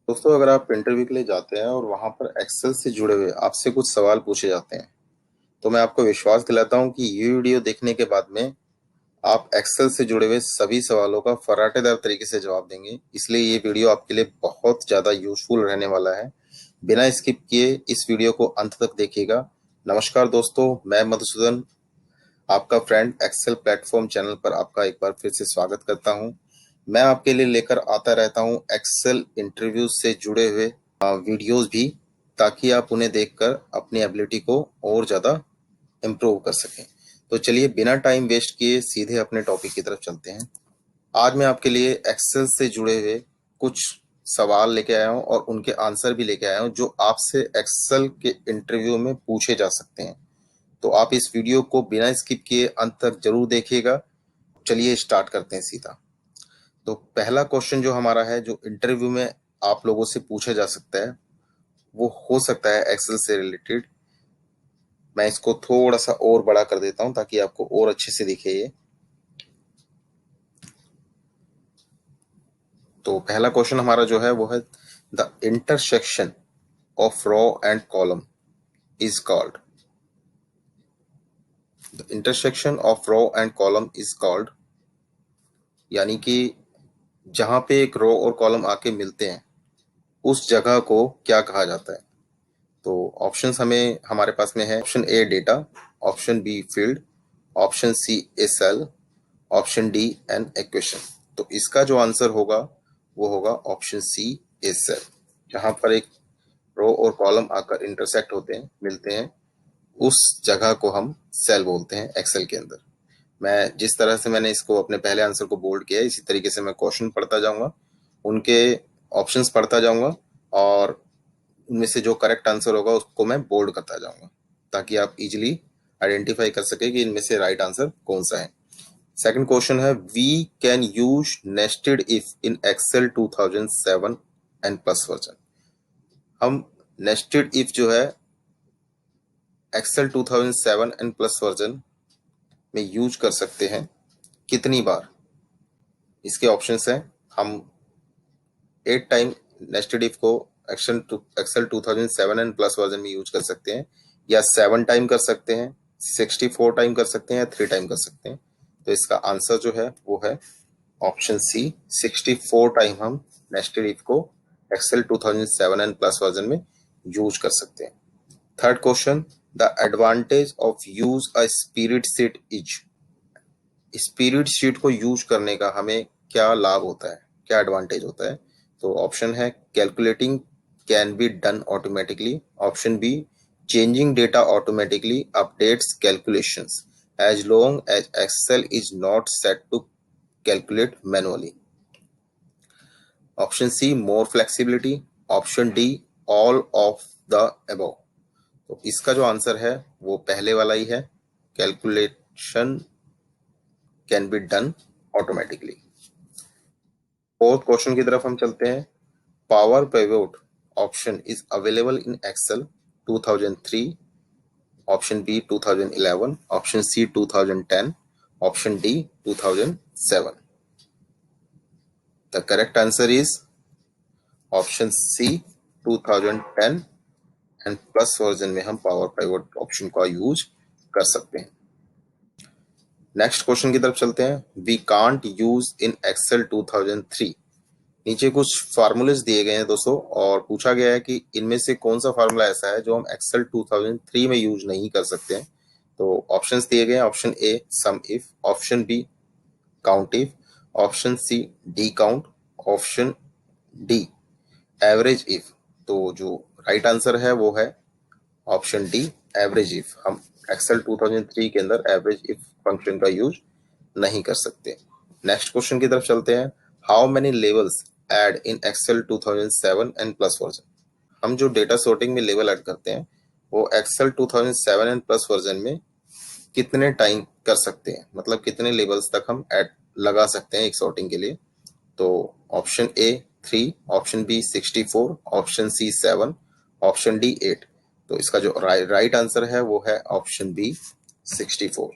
दोस्तों, अगर आप इंटरव्यू के लिए जाते हैं और वहां पर एक्सेल से जुड़े हुए आपसे कुछ सवाल पूछे जाते हैं, तो मैं आपको विश्वास दिलाता हूं कि ये वीडियो देखने के बाद में आप एक्सेल से जुड़े हुए सभी सवालों का फराटेदार तरीके से जवाब देंगे। इसलिए ये वीडियो आपके लिए बहुत ज्यादा यूजफुल रहने वाला है। बिना स्किप किए इस वीडियो को अंत तक देखिएगा। नमस्कार दोस्तों, मैं मधुसूदन, आपका फ्रेंड एक्सेल प्लेटफॉर्म चैनल पर आपका एक बार फिर से स्वागत करता हूं। मैं आपके लिए लेकर आता रहता हूं एक्सेल इंटरव्यू से जुड़े हुए वीडियोस भी, ताकि आप उन्हें देखकर अपनी एबिलिटी को और ज़्यादा इम्प्रूव कर सकें। तो चलिए बिना टाइम वेस्ट किए सीधे अपने टॉपिक की तरफ चलते हैं। आज मैं आपके लिए एक्सेल से जुड़े हुए कुछ सवाल लेके आया हूं और उनके आंसर भी लेके आया हूं जो आपसे एक्सेल के इंटरव्यू में पूछे जा सकते हैं। तो आप इस वीडियो को बिना स्किप किए अंत तक जरूर देखिएगा। चलिए स्टार्ट करते हैं सीधा। तो पहला क्वेश्चन जो हमारा है, जो इंटरव्यू में आप लोगों से पूछा जा सकता है, वो हो सकता है एक्सेल से रिलेटेड। मैं इसको थोड़ा सा और बड़ा कर देता हूं ताकि आपको और अच्छे से दिखे ये। तो पहला क्वेश्चन हमारा जो है वो है, the intersection of row and column is called. The intersection of row and column is called, यानी कि जहां पे एक रो और कॉलम आके मिलते हैं उस जगह को क्या कहा जाता है। तो ऑप्शंस हमें हमारे पास में है, option A data, option B field, option C a cell, option D an equation. तो इसका जो आंसर होगा वो होगा ऑप्शन सी ए सेल। जहां पर एक रो और कॉलम आकर इंटरसेक्ट होते हैं, मिलते हैं, उस जगह को हम सेल बोलते हैं एक्सेल के अंदर। मैं जिस तरह से मैंने इसको अपने पहले आंसर को बोल्ड किया है, इसी तरीके से मैं क्वेश्चन पढ़ता जाऊंगा, उनके ऑप्शंस पढ़ता जाऊंगा और उनमें से जो करेक्ट आंसर होगा उसको मैं बोल्ड करता जाऊंगा, ताकि आप इजीली आइडेंटिफाई कर सके कि इनमें से राइट आंसर कौन सा है। सेकंड क्वेश्चन है, we can use nested if in Excel 2007 and plus version. हम नेस्टेड इफ जो है एक्सेल 2007 एंड प्लस वर्जन में यूज कर सकते हैं कितनी बार। इसके ऑप्शंस हैं, हम 8 टाइम नेस्टेड इफ को एक्सेल 2007 एंड प्लस वर्जन में यूज कर सकते हैं, या 7 टाइम कर सकते हैं, 64 टाइम कर सकते हैं, या 3 टाइम कर सकते हैं। तो इसका आंसर जो है वो है ऑप्शन सी, 64 टाइम हम नेस्टेड इफ को एक्सेल 2007 एंड प्लस वर्जन में यूज कर सकते हैं। Third question, the advantage of use a spirit sheet is. Spirit sheet को यूज करने का हमें क्या लाभ होता है, क्या एडवांटेज होता है। तो ऑप्शन है, calculating can be done automatically, option B, changing data automatically updates calculations as long as Excel is not set to calculate manually, option C, more flexibility, option D, all of the above. तो इसका जो answer है वो पहले वाला ही है, calculation can be done automatically. Fourth question की तरफ हम चलते हैं, power pivot option is available in Excel 2003, option B 2011, option C 2010, option D 2007। The correct answer is option C 2010 and plus version में हम पावर पिवोट ऑप्शन का use कर सकते हैं। नेक्स्ट क्वेश्चन की तरफ चलते हैं, we can't use in Excel 2003। नीचे कुछ फार्मूलेस दिए गए हैं दोस्तों, और पूछा गया है कि इनमें से कौन सा फार्मूला ऐसा है जो हम एक्सेल 2003 में यूज नहीं कर सकते हैं। तो ऑप्शंस दिए गए हैं, option A sum if, option B count if, option C D count, option D average if. तो जो राइट आंसर है वो है ऑप्शन डी एवरेज इफ। हम एक्सेल 2003 के अंदर एवरेज इफ फंक्शन का यूज नहीं कर सकते। नेक्स्ट क्वेश्चन की तरफ चलते हैं, how many levels add in Excel 2007 and plus version. हम जो डेटा सॉर्टिंग में लेवल ऐड करते हैं वो एक्सेल 2007 एंड प्लस वर्जन में कितने टाइम कर सकते हैं, मतलब कितने लेवल्स तक हम ऐड लगा सकते हैं एक सॉर्टिंग के लिए। तो option A 3, option B 64, option C 7, option D 8। तो इसका जो राइट आंसर है वो है option B 64।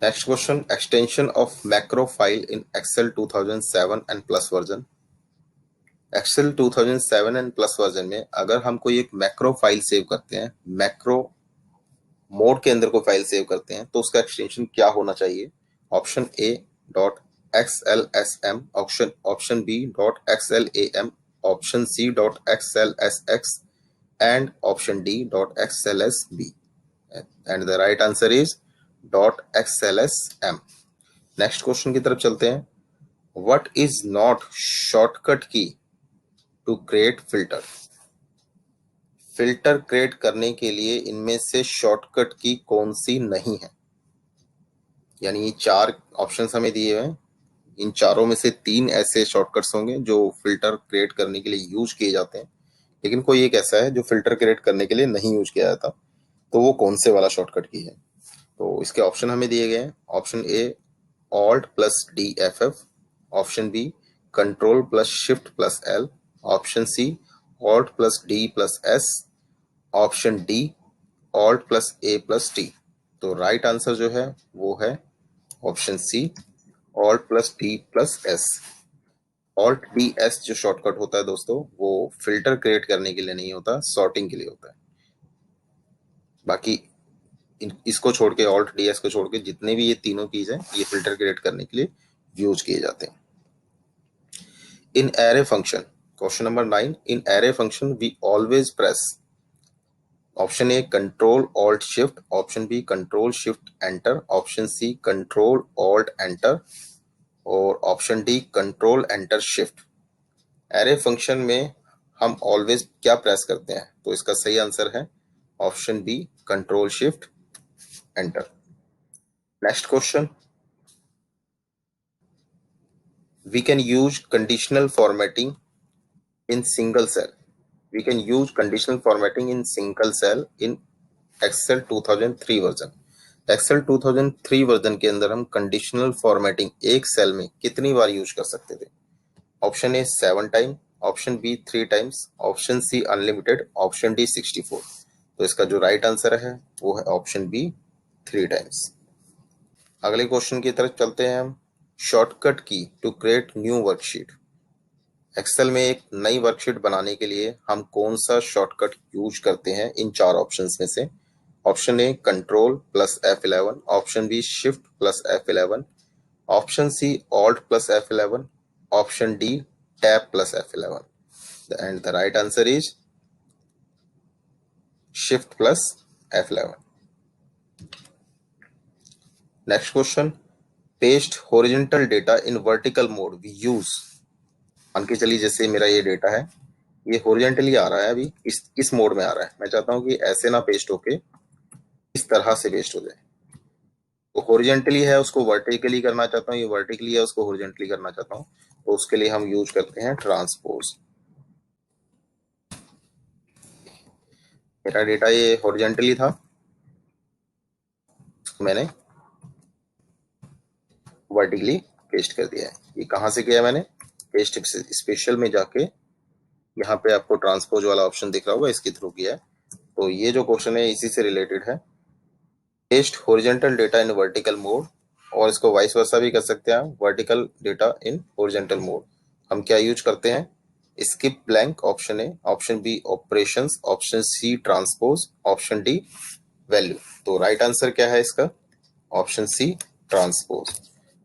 Next question, extension of macro file in Excel 2007 and plus version. Excel 2007 and plus version में अगर हम कोई एक मैक्रो फाइल सेव करते हैं, मैक्रो मोड के अंदर कोई फाइल सेव करते हैं, तो उसका एक्सटेंशन क्या होना चाहिए? Option A dot XLSM, option B dot XLAM, option C dot XLSX and option D dot XLSB, and the right answer is dot XLSM। Next question की तरफ चलते हैं। What is not shortcut key to create filter? Filter create करने के लिए इनमें से shortcut की कौन सी नहीं है? यानी ये चार ऑप्शंस हमें दिए हुए हैं, इन चारों में से तीन ऐसे शॉर्टकट्स होंगे जो फिल्टर क्रिएट करने के लिए यूज किए जाते हैं, लेकिन कोई एक ऐसा है जो फिल्टर क्रिएट करने के लिए नहीं यूज किया जाता। तो वो कौन से वाला शॉर्टकट की है? तो इसके ऑप्शन हमें दिए गए हैं। Option A alt plus D F F, option B control plus shift plus L, option C alt plus D plus S, option D alt plus A plus T. तो राइट आंसर जो है वो है option C alt plus D plus S. Alt D S जो shortcut होता है दोस्तों, वो फिल्टर क्रिएट करने के लिए नहीं होता, सॉर्टिंग के लिए होता है। बाकी इसको छोड़ के, ऑल्ट डी एस को छोड़ के जितने भी ये तीनों कीज हैं, ये फिल्टर क्रिएट करने के लिए यूज किए जाते हैं। In array function, question number 9, in array function we always press option A control alt shift, option B control shift enter, option C control alt enter और option D control enter shift. Array function में हम always क्या press करते हैं? तो इसका सही answer है option B control shift enter. Next question, we can use conditional formatting in single cell, we can use conditional formatting in single cell in Excel 2003 version. Excel 2003 version के अंदर हम कंडीशनल फॉर्मेटिंग एक cell में कितनी बार use कर सकते थे? Option A 7 time, option B 3 times, option C unlimited, option D 64। तो इसका जो राइट आंसर है वो है ऑप्शन बी 3 टाइम्स। अगले क्वेश्चन की तरफ चलते हैं हम। Shortcut key to create new worksheet. Excel में एक नई वर्कशीट बनाने के लिए हम कौन सा शॉर्टकट यूज करते हैं इन चार ऑप्शंस में से? Option A control plus F11, option B shift plus F11, option C alt plus F11, option D tab plus F11 and the right answer is shift plus F11। Next question, paste horizontal data in vertical mode we use. मान के चलिए जैसे मेरा ये data है, ये horizontally आ रहा है, अभी इस मोड में आ रहा है। मैं चाहता हूँ कि ऐसे ना पेस्ट होके इस तरह से पेस्ट हो जाए। तो हॉरिजॉन्टली है, उसको वर्टिकली करना चाहता हूँ, ये वर्टिकली है, उसको हॉरिजॉन्टली करना चाहता हूँ। तो उसके लिए हम यूज करते हैं ट्रांसपोज। मेरा डेटा ये हॉरिजॉन्टली था, मैंने वर्टिकली पेस्ट कर दिया है। ये कहाँ से किया मैंने? पेस्ट स्पेशल में जाके यहाँ पे आपको ट्रांसपोज वाला ऑप्शन दिख रहा होगा, इसके थ्रू किया है। तो ये जो क्वेश्चन है इसी से रिलेटेड है, paste horizontal data in vertical mode, और इसको वाइस वर्सा भी कर सकते हैं, vertical data in horizontal mode. हम क्या यूज करते हैं? Skip blank, option A, option B operations, option C transpose, option D value. तो राइट आंसर क्या है इसका? Option C transpose.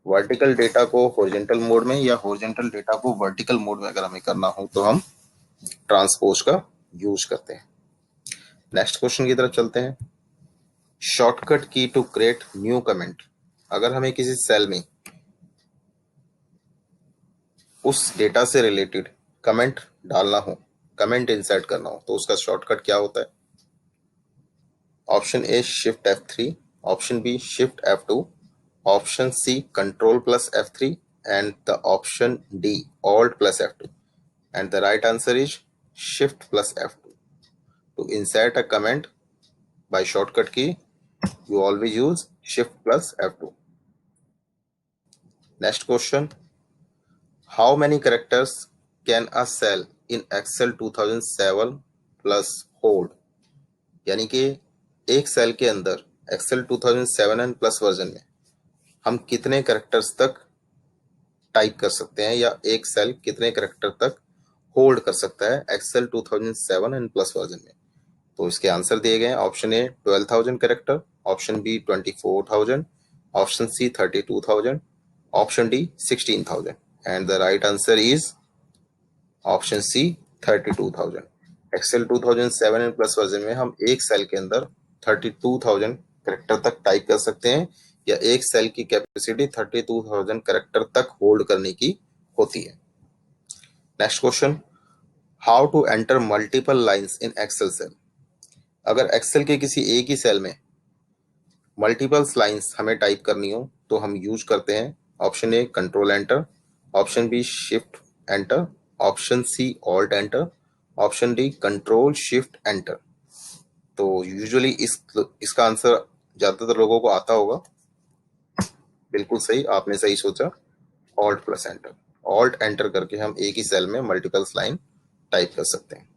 Vertical data को हॉरिजॉन्टल मोड में या हॉरिजॉन्टल डेटा को वर्टिकल मोड में अगर हमें करना हो तो हम ट्रांसपोज का यूज करते हैं। नेक्स्ट क्वेश्चन की तरफ चलते हैं। Shortcut key to create new comment. अगर हमें किसी सेल में उस डेटा से रिलेटेड कमेंट डालना हो, कमेंट इंसर्ट करना हो, तो उसका शॉर्टकट क्या होता है? Option A shift F3, option B shift F2, option C control plus F3 and the option D alt plus F2 and the right answer is shift plus F2। To insert a comment by shortcut key, you always use shift plus F2. Next question, how many characters can a cell in Excel 2007 plus hold? यानी कि एक cell के अंदर Excel 2007 and plus version में हम कितने characters तक type कर सकते हैं, या एक सेल कितने कैरेक्टर तक होल्ड कर सकता है एक्सेल 2007 एंड प्लस वर्जन में। तो इसके आंसर दिए गए हैं। Option A 12,000 character, option B 24,000, option C 32,000, option D 16,000, and the right answer is option C 32,000। Excel 2007 and plus version में हम एक सेल के अंदर 32,000 कैरेक्टर तक टाइप कर सकते हैं, या एक सेल की कैपेसिटी 32,000 कैरेक्टर तक होल्ड करने की होती है। Next question, how to enter multiple lines in Excel cell. अगर एक्सेल के किसी एक ही सेल में मल्टीपल्स लाइंस हमें टाइप करनी हो तो हम यूज करते हैं option A control enter, option B shift enter, option C alt enter, option D control shift enter. तो यूजुअली इसका आंसर ज्यादातर लोगों को आता होगा। बिल्कुल सही, आपने सही सोचा, alt plus enter. Alt enter करके हम एक ही सेल में मल्टीपल्स लाइन टाइप कर सकते हैं।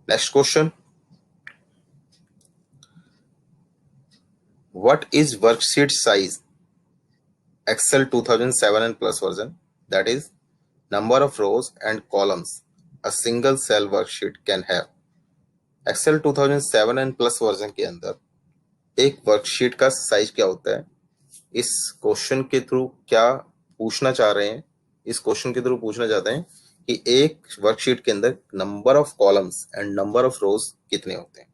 Next question, what is worksheet size Excel 2007 and plus version, that is number of rows and columns a single cell worksheet can have। Excel 2007 and plus version के अंदर एक worksheet का size क्या होता है, इस क्वेश्चन के थ्रू क्या पूछना चाह रहे हैं, इस क्वेश्चन के थ्रू पूछना चाहते हैं कि एक वर्कशीट के अंदर number of columns and number of रोज कितने होते हैं।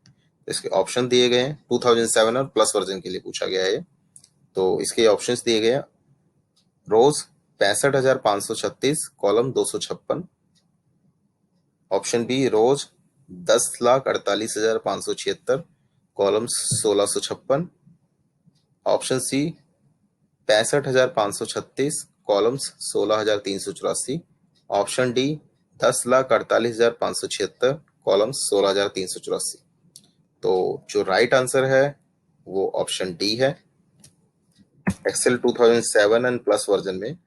इसके ऑप्शन दिए गए हैं, 2007 और प्लस वर्जन के लिए पूछा गया है। तो इसके ऑप्शंस दिए गए हैं, rows 65,536, column 256। Option B rows 10,48,576, columns 1656। Option C 65,536, columns 16,384। Option D 10,48,576, columns 16,384। तो जो राइट आंसर है वो ऑप्शन डी है। एक्सेल 2007 एंड प्लस वर्जन में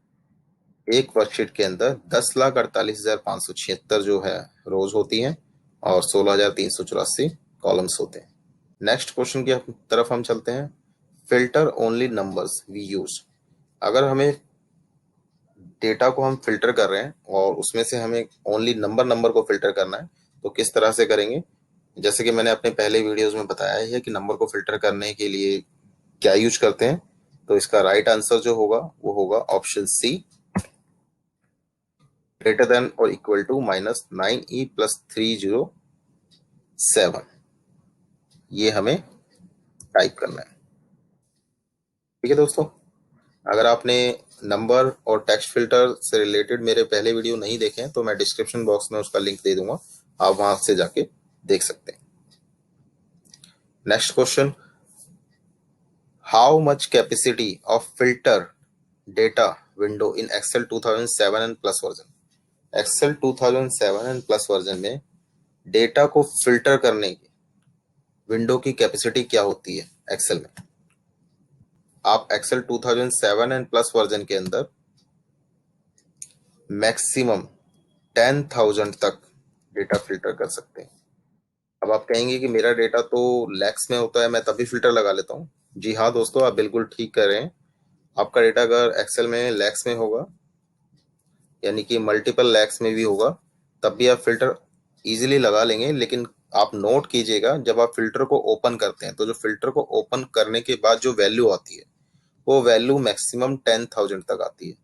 एक वर्कशीट के अंदर 10,48,576 जो है रोज होती हैं और 16,384 कॉलम्स होते हैं। नेक्स्ट क्वेश्चन की तरफ हम चलते हैं, filter only numbers we use. अगर हमें डेटा को हम फिल्टर कर रहे हैं और उसमें से हमें ओनली नंबर को फिल्टर करना है तो किस तरह से करेंगे। जैसे कि मैंने अपने पहले वीडियोस में बताया है कि नंबर को फिल्टर करने के लिए क्या यूज करते हैं। तो इसका राइट आंसर जो होगा वो होगा ऑप्शन सी, ग्रेटर देन और इक्वल टू -9e + 307। ये हमें टाइप करना है। ठीक है दोस्तों, अगर आपने नंबर और टेक्स्ट फिल्टर से रिलेटेड मेरे पहले वीडियो नहीं देखे हैं तो मैं डिस्क्रिप्शन बॉक्स में उसका लिंक दे दूंगा, आप वहां से जाके देख सकते हैं। Next question, how much capacity of filter data window in Excel 2007 and plus version. Excel 2007 and plus version में डेटा को फिल्टर करने की विंडो की कैपेसिटी क्या होती है एक्सेल में। आप एक्सेल 2007 एंड प्लस वर्जन के अंदर मैक्सिमम 10,000 तक डेटा फिल्टर कर सकते हैं। अब आप कहेंगे कि मेरा डेटा तो लैक्स में होता है, मैं तभी फिल्टर लगा लेता हूँ। जी हाँ दोस्तों, आप बिल्कुल ठीक कर रहे हैं। आपका डेटा अगर एक्सेल में लैक्स में होगा, यानी कि मल्टीपल लैक्स में भी होगा, तब भी आप फिल्टर इजीली लगा लेंगे। लेकिन आप नोट कीजिएगा, जब आप फिल्टर को ओपन करते हैं तो जो फिल्टर को ओपन करने के बाद जो वैल्यू आती है वो वैल्यू मैक्सिमम 10,000 तक आती है।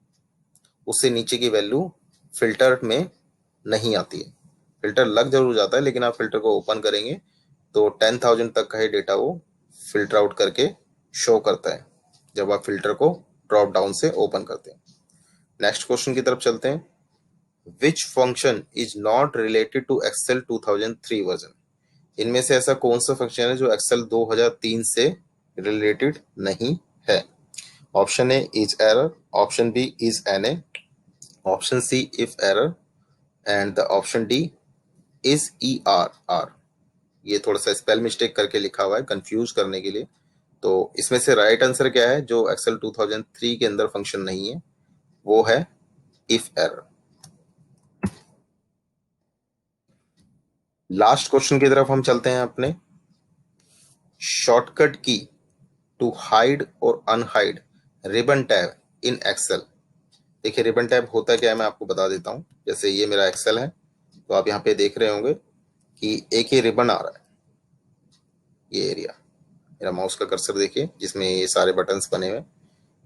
उससे नीचे की वैल्यू फिल्टर में नहीं आती है। फिल्टर लग जरूर जाता है, लेकिन आप फिल्टर को ओपन करेंगे तो 10,000 तक का ही डेटा वो फिल्टर आउट करके शो करता है जब आप फिल्टर को ड्रॉप डाउन से ओपन करते हैं। नेक्स्ट क्वेश्चन की तरफ चलते हैं, which function is not related to Excel 2003 version. इनमें से ऐसा कौन सा फंक्शन है जो एक्सेल 2003 से रिलेटेड नहीं है। Option A is error, option B is N A, option C if error, and the option D is E R R. ये थोड़ा सा स्पेल मिस्टेक करके लिखा हुआ है कंफ्यूज करने के लिए। तो इसमें से राइट आंसर क्या है जो एक्सेल 2003 के अंदर फंक्शन नहीं है, वो है इफ एरर। लास्ट क्वेश्चन की तरफ हम चलते हैं अपने, शॉर्टकट की टू हाइड और unhide ribbon tab in Excel. देखिए रिबन टैब होता क्या है, मैं आपको बता देता हूँ। जैसे ये मेरा एक्सेल है, तो आप यहाँ पे देख रहे होंगे कि एक ही रिबन आ रहा है, ये एरिया। मेरा माउस का कर्सर देखिए जिसमें ये सारे बटन्स बने हुए हैं,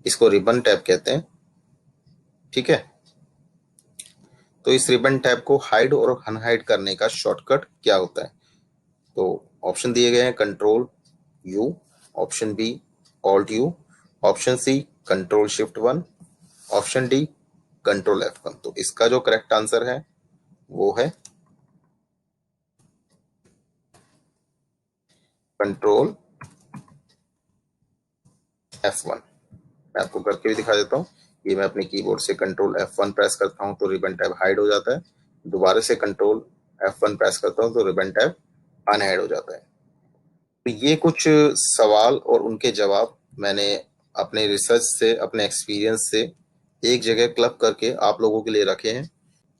इसको रिबन टैब कहते हैं। ठीक है, तो इस रिबन टैब को हाइड और अनहाइड करने का शॉर्टकट क्या होता है? तो ऑप्शन दिए गए हैं, control U, option B alt U, option C control shift one, option D control F1। तो इसका जो करेक्ट आंसर है वो है कंट्रोल F1। मैं आपको करके भी दिखा देता हूँ। ये मैं अपने कीबोर्ड से कंट्रोल F1 प्रेस करता हूँ तो रिबन टैब हाइड हो जाता है, दोबारा से कंट्रोल F1 प्रेस करता हूँ तो रिबन टैब अनहाइड हो जाता है। तो ये कुछ सवाल और उनके जवाब मैंने अपने रिसर्च से, अपने एक्सपीरियंस से एक जगह क्लब करके आप लोगों के लिए रखे हैं।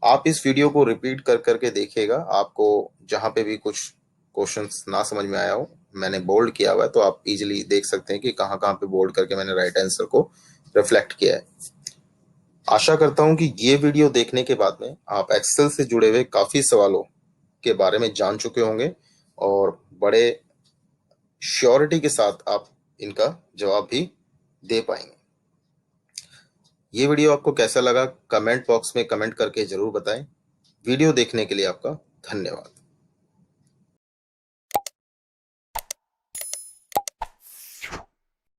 आप इस वीडियो को रिपीट कर करके देखिएगा, आपको जहाँ पे भी कुछ क्वेश्चंस ना समझ में आया हो, मैंने बोल्ड किया हुआ है तो आप इजीली देख सकते हैं कि कहाँ कहाँ पे बोल्ड करके मैंने राइट आंसर को रिफ्लेक्ट किया है। आशा करता हूँ कि ये वीडियो देखने के बाद में आप एक्सेल से जुड़े हुए काफ़ी सवालों के बारे में जान चुके होंगे और बड़े श्योरिटी के साथ आप इनका जवाब भी दे पाएंगे। ये वीडियो आपको कैसा लगा कमेंट बॉक्स में कमेंट करके जरूर बताएं। वीडियो देखने के लिए आपका धन्यवाद।